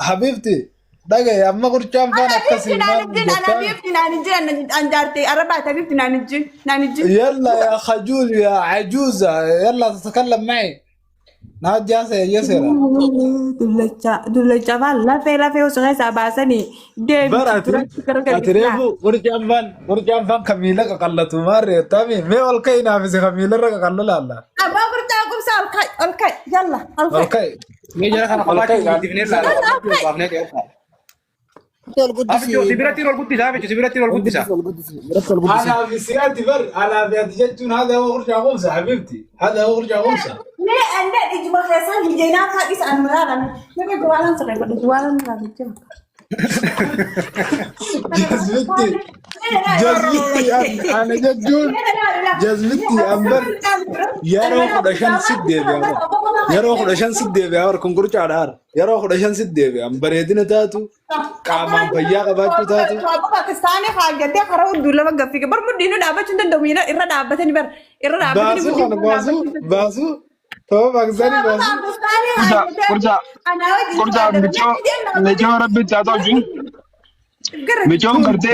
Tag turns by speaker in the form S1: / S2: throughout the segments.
S1: حبيبتي دقي أما قرشان فانا كسي
S2: أنا بيفتي نانجي أنجارتي أربعة بيفتي نانجي
S1: يلا يا خجول يا عجوزة يلا تتكلم معي نهاد جاسة يا يسيرة
S2: دولة لا في وسخة سباسني
S1: أتريبو قرشان فان كميلة قلت ماري تامي ما ألقي نافذ كميلة رك قلت لا لا
S2: أبا برتاكم سال ألقي يلا
S1: ألقي
S3: ميجا كان قلت ديفنير لا سبيرتي رول قدس هذا سبيرتي رول قدس
S1: أنا في سيارتي بر أنا بيتجتون هذا هو قرشان غمسة حبيبتي هذا هو قرشان غمسة
S2: ليه أنت إجمع خيسان جينا خالص أنا مرارا نبي جوالن سرقة جوالن رابطة
S1: جزمتي أنا جدول جزمتي أمبر يروح دشان سدّي بيامر يروح دشان سدّي بيامر كونكورش عار يروح دشان سدّي بيامر يدينا تاتو كامان بيا كباجو تاتو
S2: باكستاني خاجة ده خرّوا الدولة بقفيك برمودينو دابا شنو دومينا إرّا دابا تاني بر إرّا دابا تاني
S1: بازو تو باكستاني بازو
S4: كرجا ميجو ربي تاتو جون ميجو करते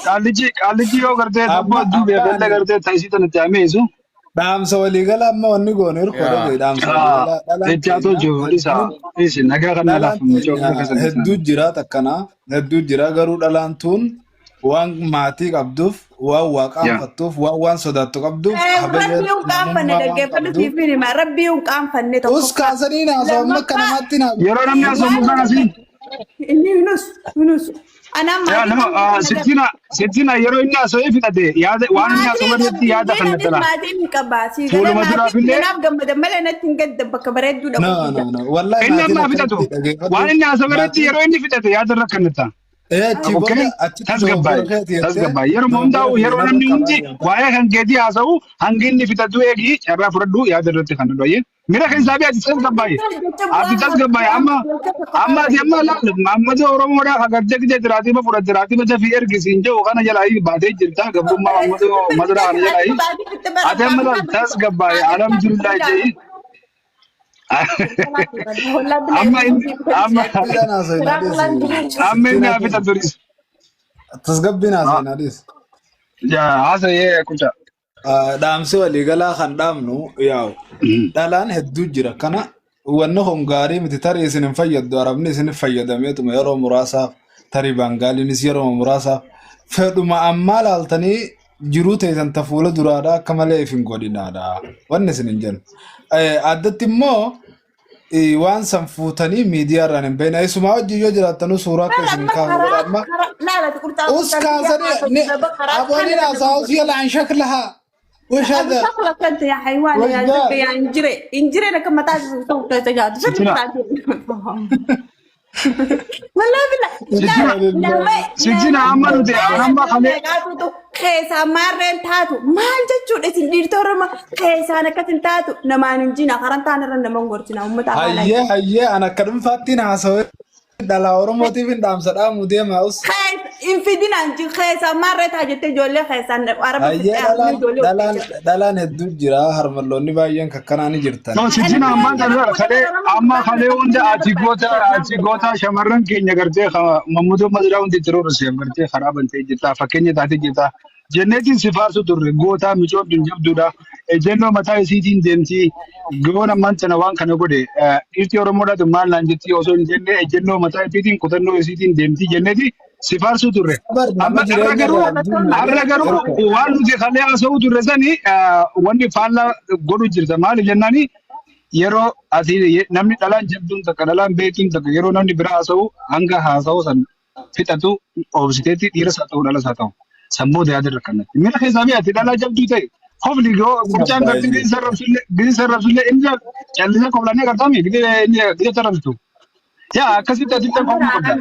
S4: कालीजी यो करते सब दूबे बेले करते तैसी तो नचामे इसु
S1: दाम सवाली गला अम्मा वन्नी गोने रुको दाम सवाली
S4: तैसी जो वरिसा इस नगा करना ला मचो
S1: हेदू जिरा तकना हेदू जिरा गरु दलांतुन वांग माती कब्दुफ वा वाकाम फतुफ वा वान सोदातो कब्दुफ
S2: रब्बी उकाम फन्ने दगे फन्ने तीफिनी मा रब्बी उकाम फन्ने तो
S1: उस कासनी ना सो मक्का माती ना
S4: येरो नम्या सो मुका सी
S2: inni Yunus ana ma
S4: ya no sitina yero inna so ifitade yaade waan inna so wadetti yaada kannatala
S2: maadin kabasi
S4: fulu madura fille
S2: nab gamma mala natin gadda baka baredu da
S1: no wallahi
S4: inna ma fitatu waan inna so wadetti yero inni fitate yaada rakannata tasgabba yero mondaw yero namni undi waaya kan gedi asau hanginni fitatu egi charra furadu yaada ratte kannado ye मेरा हिसाब है आप tasgabba amma la Muhammad Oromoda agarje ke jaraati में पूरा जराती में जब फिर किसी ने होगा ना जलाई बातें जिरता गब्बू मोहम्मद मदरा आने जलाई आते मतलब tasgabba alhamdulillah ji amma ina fita turis
S1: tasgabbi na sai nadis
S4: ya hasa ye kucha
S1: dhaamsi waliigalaa kan dhaamnu yaa'u dhalaan hedduu jira kana wanni hongaarii miti tarii isin hin fayyaddu arabni isin fayyadameetuma yeroo muraasaaf tarii baangaaliinis yeroo muraasaaf fedhuma ammaa laaltanii jiruu teessan tafuula duraadhaa akka malee if hin godhinaadha wanni isin hin jennu addatti immoo waan san fuutanii miidiyaarraan hin beekne isuma hojii yoo jiraattanuu suuraa akka isin kaa'u godha amma us kaasanii abooniin haasa'us yala an shaklahaa وش هذا؟
S2: شغلك انت يا حيوان يا زبي يا انجري لك ما تعرف صوت تجاد والله بالله لا
S4: سجنا عملوا دي انا خلي
S2: خيسا مارين تاتو ما جچو دتين ديرتور ما خيسا انا كتن تاتو نما نجينا قرنتان رن منغورتنا امتا
S1: هيا انا كدم فاتين عسو دلا اورموتي بن دام صدا مودي ماوس
S2: infidin anji khaysa marreta jette jolle khaysan
S1: arabi dalan heddu jira harmallonni baayyan kakkanani jirtan
S4: no sijina amma khale unda ati gota shamarran kenya garte mamudo madra undi terror se garte kharaban te jita fakenya dati jita jennetin sifarsu durre gota micho dinjabduda ejenno mata sitin demti gona mantana wan kana gode irti oromoda to mal lanjiti oso jenne ejenno mata sitin kutanno sitin demti jenneti sifarsu durre amma arragaru waan nuti khalee asoo durre sani wanni faalla godhu jirta maali jennani yeroo ati namni dhalaan jabduun takka dhalaan beetuun takka yeroo namni bira asoo hanga haasa'u san fixatu obsiteetti dhiiras haa ta'u dhalas haa ta'u sammuu yaadirra kannatti miira keessaa ati dhalaa jabduu ta'e hofli yoo guchaan garti gidi sarrabsullee inni callisa qoblanee gartaami gidi sarrabsitu yaa akkasitti ati ta'uu qabda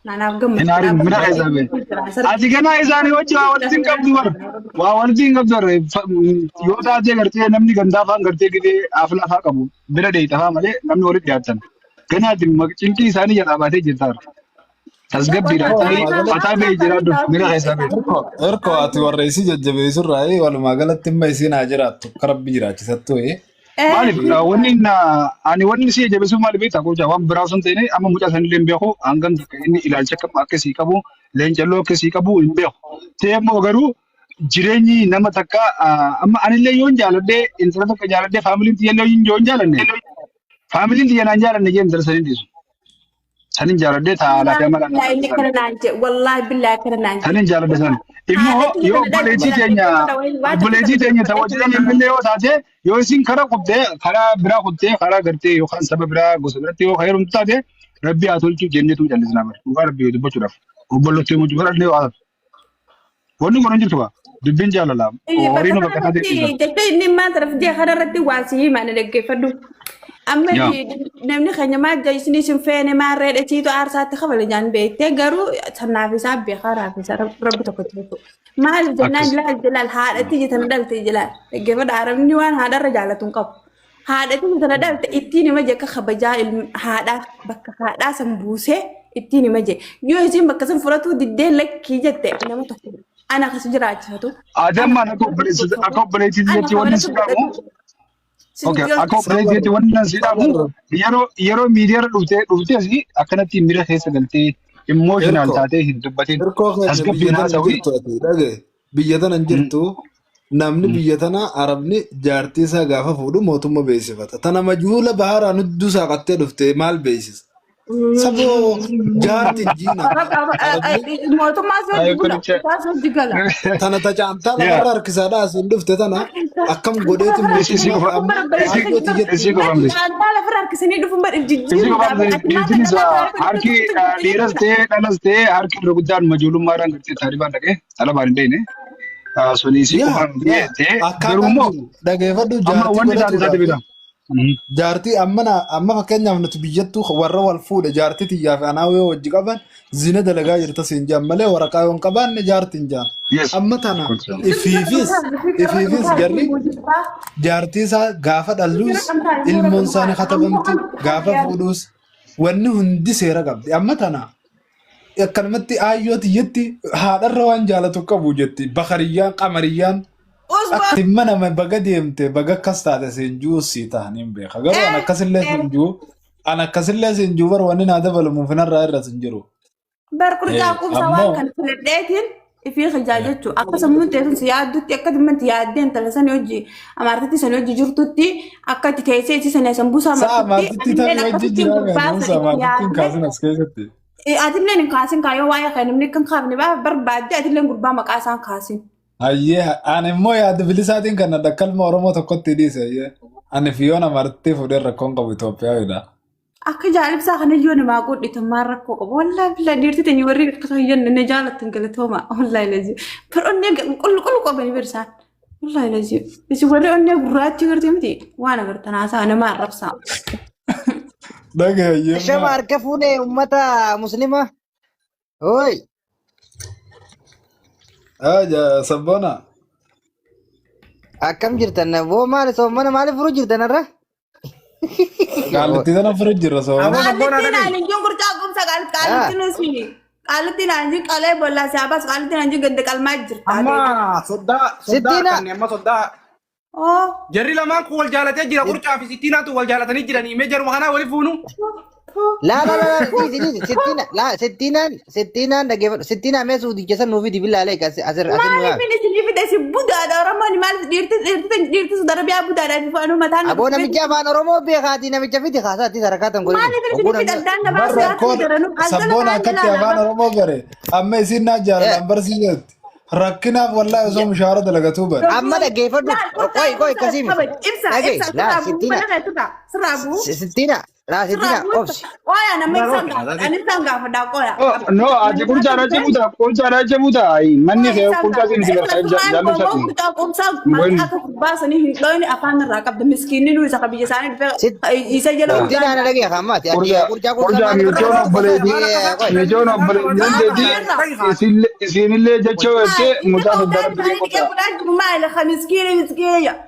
S2: naanaaf gammadu
S4: inaari mina keessaa ati kana isaanii wajji walitti qabdu bar waa walitti qabdu yoo taatee gartee namni gandaafaan gartee gidee aflafaa qabu bira deeytafaa malee namni walitti dhiyaatan ganaati cinqii isaanii jalaa baatee jirtaar tasgabbiidha mataa bee jiraaddu mina keessaa
S1: erko ati warreessi jajjabeessurraa walumaa galatti imma isiin haa jiraattu akka rabbi jiraachisattu
S4: Maaliif wanni ani wanni si jabeessu maaliif beektaa gocha waan biraa osoo hin ta'in amma mucaa sanillee hin beeku hangam takka inni ilaalcha akkasii qabu leencalloo akkasii qabu hin beeku. Ta'e immoo garuu jireenyi nama takka amma anillee yoo hin jaaladhee intala tokko jaaladhee faamiliin tiyyallee yoo hin jaalanne faamiliin tiyya naan jaalanne jee intala saniin dhiisu. Sanin jaaladhee taa'aa fi amala
S2: wallahi billahi kana naan
S4: sanin jaaladhe san immoo yoo obboleettii teenya ta'uu jireenya illee yoo taate yoo isin karaa qubdee karaa biraa qubdee karaa gartee yookaan saba biraa gosa biratti yoo heerumtu taate rabbi haa tolchuu jenneetu jallisnaa bara dhugaa rabbi dubbachuudhaaf obbolootti himuu jibara illee waa wanni kun hin jirtu ba dubbiin jaalalaa horii nu bakka taate
S2: jettee inni maan taraf jee kanarratti waan si himaan dhaggeeffadhu. Amma namni keenya maajja isinii sin feene maarree dhachiitu aarsaatti kabala jaan beektee garuu sanaaf isaa beekaa raafisa rabbi tokkotti beeku. Maal jennaan ilaal haadhatti jitana dhalte ilaal dhaggeeffadha arabni waan haadharra jaalatu hin qabu. Haadhatti jitana dhalte ittiin hima jee akka kabajaa haadhaa bakka haadhaa san buusee ittiin hima jee yoo isin bakka san fudhatu diddee lakkii jette nama tokko ana akkas jiraachifatu.
S4: Adammaan akka obboleettii jetti wanni si qabu. Okay, akka obboleettii wanni nan si dhabu yeroo miidiyaarra dhuftees akkanatti miira keessa galtee emotional taatee hin dubbatin tasgabbiin haasawii.
S1: Biyya tana hin jirtu namni biyya tana arabni jaartii isaa gaafa fuudhu mootummaa beeksifata. Tana majuula baharaa nudduu saaqattee dhufte maal beeksisa? Saboo jaartii jiina.
S2: Mootummaa sun jigala.
S1: Tana tajaajila lafarra harkisaadhaa asiin dhufte tana akkam godheeti
S2: Jaantaa lafarra harkisanii dhufuun badhe
S4: harki dhiiras ta'ee dhalas ta'ee harki irra guddaan majuulummaadhaan gartee taarifaan dhaqee talabaan hin beekne sunis ta'ee garuu immoo
S1: dhageeffadhu jaartii amma fakkeenyaaf nuti biyyattuu warra wal fuudhe jaartii xiyyaa fi anaa yoo wajji qaban zina dalagaa jirta siin jaan malee waraqaa yoo hin qabaanne jaartiin jaan amma tana ifiifis garri jaartii isaa gaafa dhalluus ilmoon isaanii katabamti gaafa fuudhuus wanni hundi seera qabdi amma tana akkanumatti aayyoo xiyyetti haadharra waan jaalatu qabu jetti bakariyyaan qamariyyaan Timma nama baga deemte baga akkas taate seenjuu sii ta'anii hin beeka. Garuu an akkasillee seenjuu bar wanni naa dabalamuuf narraa irra sin jiru.
S2: Barqurcaa qubsa waan kan filadheetiin ifii hijaa jechuudha. Akka sammuu teessuun si yaaddutti akka dhimmanti yaaddeen tala sanii hojii amaartatti sanii hojii jirtutti akka itti teessee itti sanii sammuu isaa
S1: amaartitti ta'e hojii jiraa gaafasa amaartittiin kaasin as keessatti.
S2: Atilleen hin kaasin kaayoo waa'ee kan namni kan kaafne barbaadde atilleen gurbaa maqaa isaan kaasin.
S1: Ayyee ani immoo yaadda bilisaatiin kan adda kalma Oromoo tokkotti dhiise ani fi yoona martee fuudhee rakkoon qabu Itoophiyaawidha.
S2: Akka jaalibsaa kana yoo namaa godhitan maal rakkoo qabu wallaahi bilaa dhiirti teenye warri akka hayyanne ne jaalattan galatooma wallaahi lazi per onnee qulqullu qabanii birsaan wallaahi lazi isi warri onnee gurraachi gartee miti waan agartan haasaa namaa arrabsaa.
S1: Dhagayeemma.
S5: Shama harka fuudhee uummata musliima. Hooyi.
S1: Sabboona.
S5: Akkam jirtan woo maali soomana maali furu jirtan irra?
S1: Qaalatti sana furu jirra soomana.
S2: Qaalatti naani jiin gurcaa qubsa qaalatti nusi. Qaalatti naani qalee bollaa siyaabas qaalatti naani gande qalmaa jirta.
S3: Amma soddaa kanneen amma soddaa. Jarri lamaan kun wal jaalatee jira gurcaa fi sittiinaatu wal jaalatanii jiranii mee jaruma kanaa waliif fuunu.
S5: La sittinaan dhageeffadhu sittinaa mee suuti keessan nuufi dibilaalee asirra nu
S2: maaliif inni isin fide si budaadha Oromoon maaliif dhiirti darabiyaa budaadhaa fi faanuu mataan
S5: aboo namicha afaan Oromoo beekaatii namicha fiti kaasaatti sarakaatan godhe
S2: maaliif isin fide addaan dabaa
S1: Sabboona akkatti afaan Oromoo bare amma isin naa jaalatan barsiisetti rakkinaaf wallaahi osoo mishaara dalagatuu bare
S5: amma dhageeffadhu qoy akkasii sittina La sittina obsi.
S2: Oya na mai sanga fada koya.
S4: No, aje kurjana jemuta ai manni ke kurja sin diga jalu sati.
S2: Kurja kumsa man aka basa ni hindoni afan rakab de miskini nu zaka biya sane isa jelo.
S5: Sittina na lagi khamat ya kurja
S4: me jono bole yande isinille jecho ete muta sadar bi
S2: ko. Ma la khamiskini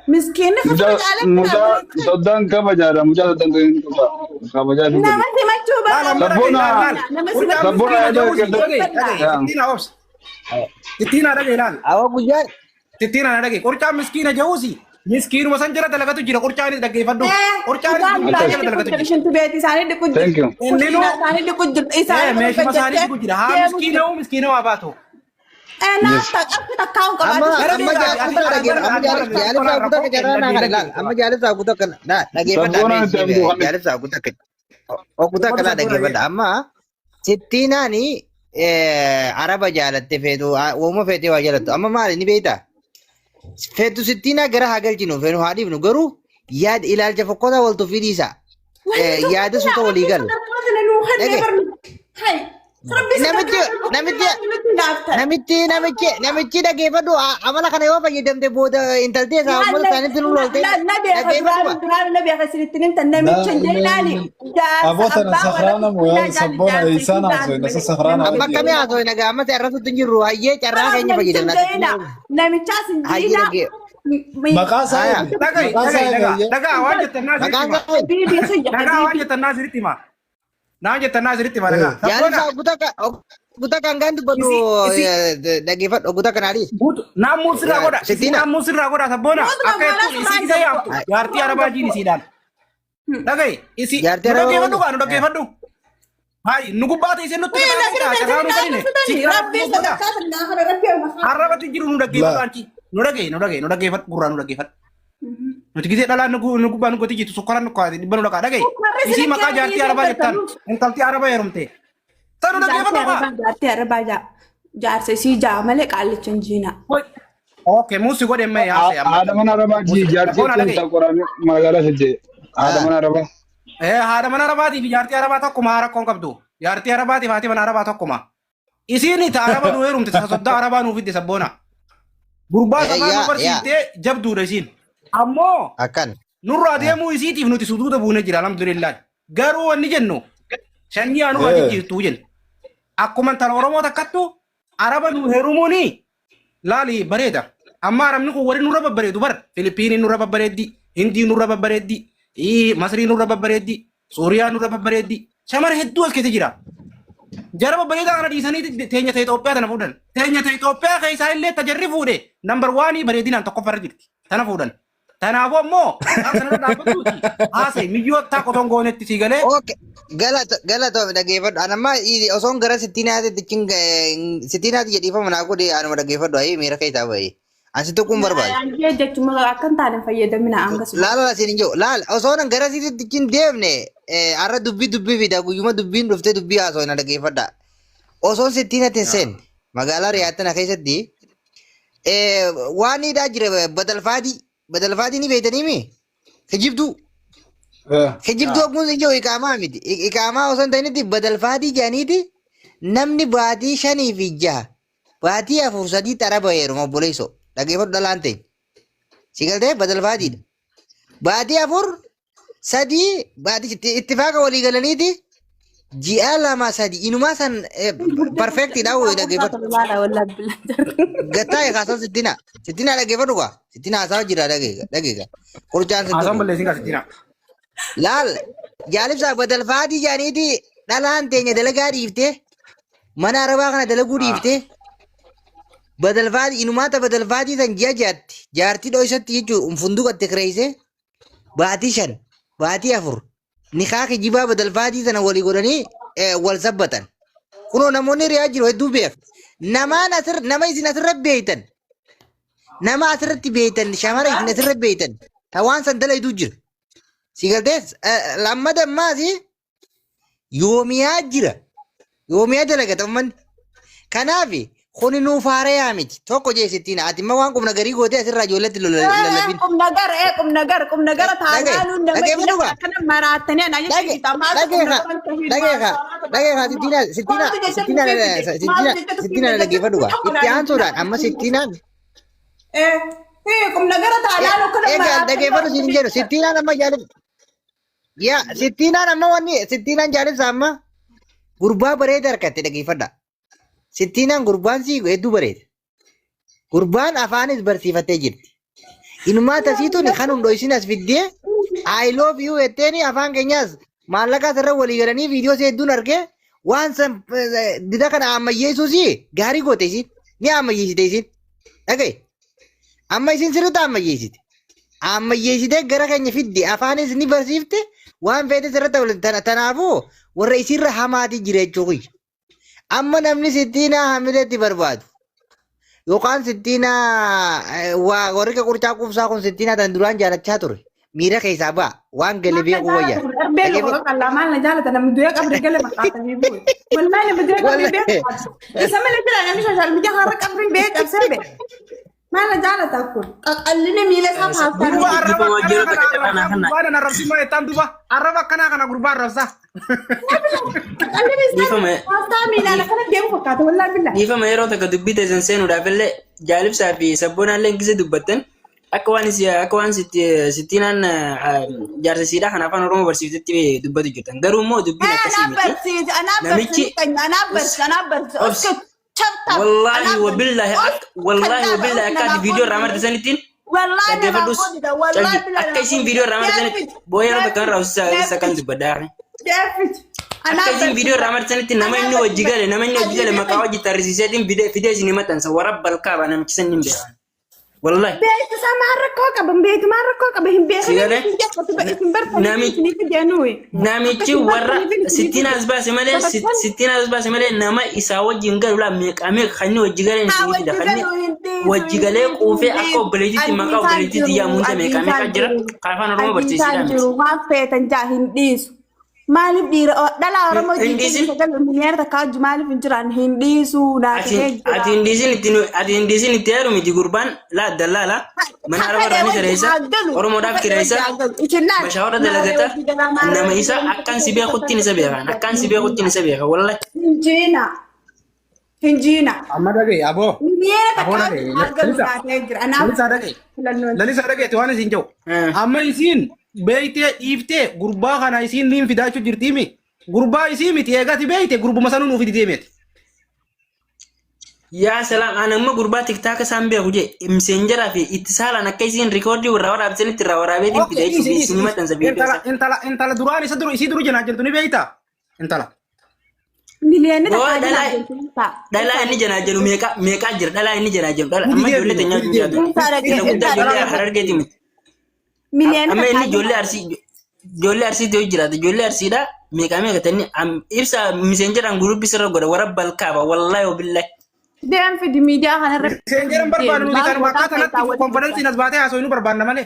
S2: miskini
S4: muta sodan ka bajara muta sodan ka Kabaja dulu.
S2: Nama si macuba.
S4: Sabona ada kerja.
S3: Titina ada gelan.
S5: Awak bujar.
S3: Titina ada ge. Kurca miskin aja usi. Miskiin wasan jira dalagatu jira qurcaanis dhaggeeffadhu. Qurcaanis jira dalagatu jira.
S2: Shintu beeti isaanii dhiqu jira.
S4: Thank you.
S2: Isaanii dhiqu jira. Isaanii
S3: Meeshuma isaanii dhiqu jira. Haa miskiinoo haa baatu.
S5: amma jaalisa kuta kan jaalisa kuta kana dhaggeeffadha amma sittiinaani araba jaalatte feetu uuma feetee waa jaalattu amma maali ni beeyta feetu sittiinaa gara haa galchinu feenu haa dhiifnu garuu yaada ilaalcha fokkota waltu fidhiisa yaada suuta walii galu namichi dhaggeeffadhu amala kana yoo fayyadamte booda intaltee isaa uummata isaaniitti nu lolte amma akkamii haasoo nagaa amma carrasutti hin jirru hayyee carraa keenya fayyadamna
S1: maqaa isaa
S3: dhagaa waan jettannaa sirriitti himaa. Naa jettannaa sirriitti himaa dhagaa.
S5: jaalisa guta kan gantu badu dhaggeeffadhu guta kanaadhi
S3: Naammuun sirraa godha. Naammuun sirraa godha sabboona. Akka jettuun isii isa yaamtu. Jaartii arabaa jiin isiidhaan. Dhagaye isii nu dhaggeeffadhu kaa nu dhaggeeffadhu. Hayi nu gubbaata isin nutti carraa nu kadhine. Arrabatti jiru nu dhaggeeffadhu anchi. Nu dhaggeeffadhu gurraa nu dhaggeeffadhu. Nuti gisee dhalaan nu gubbaa nu gooti jitu sukkaraan nu kaa'ate dhibba nu dhaqaa dhagaye. Isii maqaa jaartii arabaa jettaan. Intaltii arabaa heerumte. Sanu dhaggeeffadhu kaa.
S2: Jaartii arabaa jaarsa isii jaa malee qaallicha hin jiina.
S3: Okay, musi godhe mee yaase amma.
S4: Haadha mana arabaa jaartii keessa qorame magaalaa fidee. Haadha mana arabaa.
S3: Haadha mana arabaatiif jaartii arabaa tokkuma rakkoon qabdu. Jaartii arabaatiif haati mana arabaa tokkuma. Isiin itti araba nu heerumte soddaa arabaa nuuf fidde sabboona. Gurbaa samaa nu barsiiftee jabduudha isiin. Ammoo
S5: akkan
S3: nurraa deemuu isiitiif nuti suduuta buune jira alhamdulillah. Garuu wanni jennu sanyii anu ati jirtu jennu. Akkuma intala Oromoo takkattu araba nu heerumuuni laali bareeda. Amma arabni kun wali nurra babbareedu bar. Filipiinii nurra babbareeddi. Hindii nurra babbareeddi. Masrii nurra babbareeddi. Suuriyaa nurra babbareeddi. Shamara hedduu as keessa jira. Jara babbareedaa kana dhiisanii teenya ta'e Itoophiyaa tana fuudhan. Teenya ta'e Itoophiyaa keessaa illee tajarri fuudhe. Nambar waanii bareedinaan tokkoffarra jirti. Tana fuudhan. Tanaafuu ammoo kanarra dhaabbattuuti. Haasa'e miyyoota qotoon goonetti sii galee.
S5: Galatoome dhaggeeffadhu. Anamma osoon gara sittiinaatti jedhiifama naa godhe anuma dhaggeeffadhu ayee miira keessaa bahee. Ansi tokkoon barbaadu.
S2: Jechuun akka hin taane fayyadamina hanga sun.
S5: Laala siin hin jiru. Laala osoon gara sittiitti hin deemne har'a dubbii fida guyyuma dubbiin dhuftee dubbii haasoo na dhaggeeffadha. Osoon sittiinatti hin seenne magaalaa Riyaatana keessatti waan hidhaa jira badalfaatii ni beektanii mi? Kijibduu. Kijibduu akkuma hin jiru iqaamaa miti. Iqaamaa osoo hin ta'initti badalfaatii jedhaniiti namni baatii 5 fi 6 baatii 4 3 araba heeruma obboleessoo dhaggeeffadhu dhalaan ta'e. Si galtee badalfaatiidha. Baatii 4 3 baatii ittifaaqa walii galaniiti ji'a 2 3 inumaa san perfectidha wayii dhaggeeffadhu. Gattaa eegaa sittina dhaggeeffadhu kaa sittina haasaa jira dhageega. Qurcaan
S3: Haasaan balleessin kaa sittina.
S5: Laal jaalibsaa badalfaatii jedhaniiti dhalaan teenya dalagaa dhiifte mana arabaa kana dalaguu dhiifte badalfaatii inumaata badalfaatii san ji'a jaatti jaartii dho'isatti jechuun funduqatti kireeyse baatii 5 baatii 4 nikaa kijibaa badalfaatii sana walii godhanii wal sabbatan. Kunoo namoonni riyaa jiru hedduu beeku. Nama isin asirra beeytan nama asirratti beeytan shamara isin asirra beeytan hawaan san dalaytuu jira. Si galtees lammata ammaasi yoomiyaa jira. Yoomiyaa dalagata ummanni. Kanaaf kuni nuuf haarayaa miti. Tokko jeesittiin ati immoo waan qubna garii gootee asirraa ijoolletti lallabin.
S2: Qubna gara taanaan nama kana maraatanii ana
S5: sittiinaan dhaggeeffadhu gaa. Itti aansuudhaan amma sittiinaan.
S2: Qubna gara taanaan kana
S5: maraatanii. Dhaggeeffadhu siin jedhu sittiinaan amma jaalib. Yaa sittiinaan amma wanni sittiinaan jaalibsa amma gurbaa bareeda harkatte dhaggeeffadha. Sittiinaan gurbaan sii hedduu bareeda. Gurbaan afaanis barsiifattee jirti. Inumaa tasiituun kan hundoosin as fiddee I love you jetteeni afaan keenyaas maallaqaa irra walii galanii viidiyoo hedduun argee waan san dida kana ammayyeessuusi gaarii goote isin ni ammayyeessite isin. Dhagaye amma isin sirriitti ammayyeessite. ammayyeessitee gara keenya fidde afaanis ni barsiifte waan feete sirratti tanaafuu warra isirra hamaati jira jechuudha. Amma namni sittiinaa hamiletti barbaadu yookaan sittiinaa warri qurcaa qubsaa kun sittiinaa tan duraan jaalachaa ture miira keessaa ba'a waan galee beeku wayyaa.
S2: Beeku kallaa maal na jaalata namni du'ee qabri galee maqaatanii bu'e. Wallahi namni du'ee qabri beeku. Isa malee jira namni sooshaal miidiyaa har'a qabri beeku qabsee beeku. Maal na jaalata kun qaqallinni miila isaa faastaa.
S3: Waan arrabsi maa etaan duba arraba akkanaa kana gurbaa arrabsaa.
S6: Dhiifama yeroo takka dubbii teessan seenuudhaaf illee jaalibsaa fi sabboonaallee gisee dubbattan akka waan sittiinaan jaarsisiidhaa kan afaan Oromoo barsiiftetti dubbatu jirtan. Garuu immoo dubbiin akkasii miti. Namichi wallaahi wabillahi akka ati viidiyoo irraa martisaniittiin dhaggeeffadhus akka isiin viidiyoo irraa martisanitti booyee yeroo takka irraa isa kan dubbadhaa. Akka isin video ramartanitti nama inni hojii gale maqaa hojii tarrisiiseetiin fidee isin himatansa warra balkaa baa namichi san hin beekan. Wallahi.
S2: Beektu sama rakkoo qaban beektu maa rakkoo qaban hin beekan.
S6: Namichi warra sittiin as baase malee nama isaa wajjin galu meeqamee kan inni hojii galee isin fida kan inni hojii galee quufee akka obboleetitti maqaa obboleetitti yaamuunsa meeqamee kan jira afaan Oromoo barsiisiidhaan miti.
S2: Waan feetan jaa hin dhiisu. Maaliif dhiira dhalaa Oromoo jireenya sagal miliyoona takka hojii maaliif hin jiran hin dhiisu naatee jira.
S6: Ati hin dhiisin itti heeru miti gurbaan dallaalaa mana araba irraa sireessa Oromoodhaaf kireessa bashaawara dalagata nama isa akkaan si beekuttiin isa beeka wallahi.
S2: Hinjiina.
S3: Amma dhagee aboo.
S2: Miliyoona takka hojii naatee jira.
S3: Lalisaa dhageetti waan isin jiru. Amma isiin beeytee dhiiftee gurbaa kana isiin niin fidaachuu jirtiimi. Gurbaa isii miti eegati beeyte gurbuma sanuu nuuf deemete.
S6: Yaa salaam ana amma gurbaa tiktaaka isaan beeku jee miseenjaraa fi itti saalaan akka isiin rikoordii irraa waraabsanitti irraa waraabeetiin fidee isin maxxansa beeku.
S3: Intala duraan isii duru jenaa jirtu ni beeyta. Intala.
S2: Miliyoona takka
S6: dhalaa inni janaa jedhu meeqaa jira dhalaa inni janaa jedhu dhalaa amma ijoollee teenyaa jiru jaatu inni guddaa ijoollee harargeeti miti. Amma inni ijoollee arsiitti jiraata ijoollee arsiidhaa meeqaa tanni ibsa miseenjaraan guruubii sirra godha warra balkaaba wallahi wabillahi.
S2: Deem fidi miidiyaa kanarratti.
S3: Miseenjaraan barbaadu nuti kan bakka kanatti konferensiin as baatee haasoo inni barbaadna malee.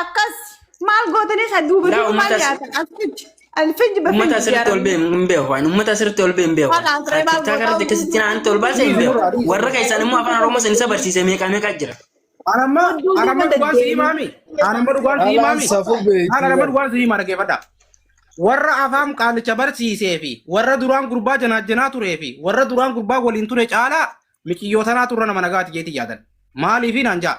S2: Akkas maal gootanii isa duuba maal yaatan asitti.
S6: Ummata asirratti ol ba'e hin beeku waan ummata asirratti ol ba'e hin beeku. Tiktaaka irratti akkasitti naannoo ol baasee hin beeku. Warra keessaan immoo afaan Oromoo san isa barsiise meeqaa jira.
S3: Anamma dhugaan si himaami. Anamma dhugaan si himaa dhaggeeffadha. Warra afaan qaalicha barsiisee fi warra duraan gurbaa janaa turee fi warra duraan gurbaa waliin ture caalaa miqiyyoo tanaa turre nama nagaati jeetii yaadan. Maaliif naan jaa?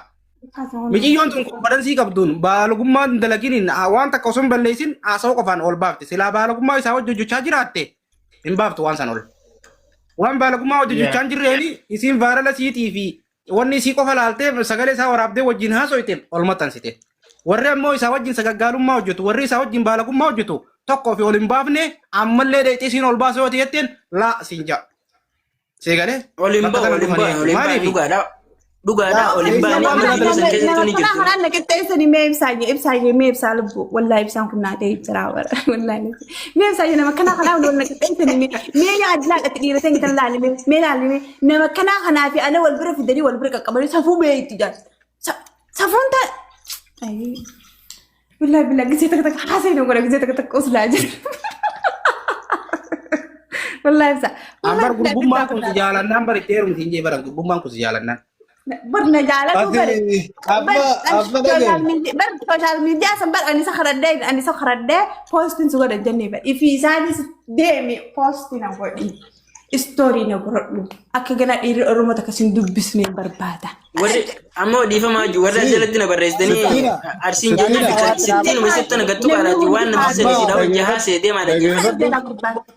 S3: Miciyyoon tun konferansii qabduun baalogummaan dalaginiin waan takka osoo hin balleessin haasa'uu qofaan ol baafte. Silaa baalogummaa isaa hojjechaa jiraatte hin baaftu waan san ol. Waan baalogummaa hojjechaa hin jirreeni isiin vaarala siitii fi wanni isii qofa laaltee sagalee isaa waraabdee wajjin haaso'ite ol maxxansite. Warri ammoo isaa wajjin sagaggaalummaa hojjetu warri isaa wajjin baalogummaa hojjetu tokko fi ol hin baafne ammallee dheexii isiin ol baasee yoo ta'etteen laa siin ja'a. Seegalee?
S6: Ol hin ba'u dhugaadhaa. Dhugaadhaa ol hin baane amma viidiyoo san keessattuu ni jirtu.
S2: Kanaan naqixxeessanii mee ibsaa lubbu wallahi ibsaan kun naatee jira wallahi mee ibsaa nama kanaa wal naqixxeessanii mee yaadlaa dhatti dhiirata hin kan laalime mee laalime nama kanaa fi ana wal bira fidanii wal bira qaqqabanii safuu mee itti jaan safuun ta'a wallahi gisee takka haasee nu godha gisee takka uslaa jiru. Wallahi ibsaa.
S3: Ambar gurbummaan kun si jaalannaan barittee heerumti hin jee baran gurbummaan kun si jaalannaan.
S2: Barna jaalatu social media sambar anisa kharadde postin suga da janne ba ifi sadis demi postin na godi story na godhu akka gana dhiri oromo ta kasin dubbisne barbada
S6: warri ammoo dhiifama warra jalatti na barreessitanii arsiin jenna sittiin wasitti na gattu baaraati waan nama sani sidhaa hojii haasee deemaa dhaggeeffatu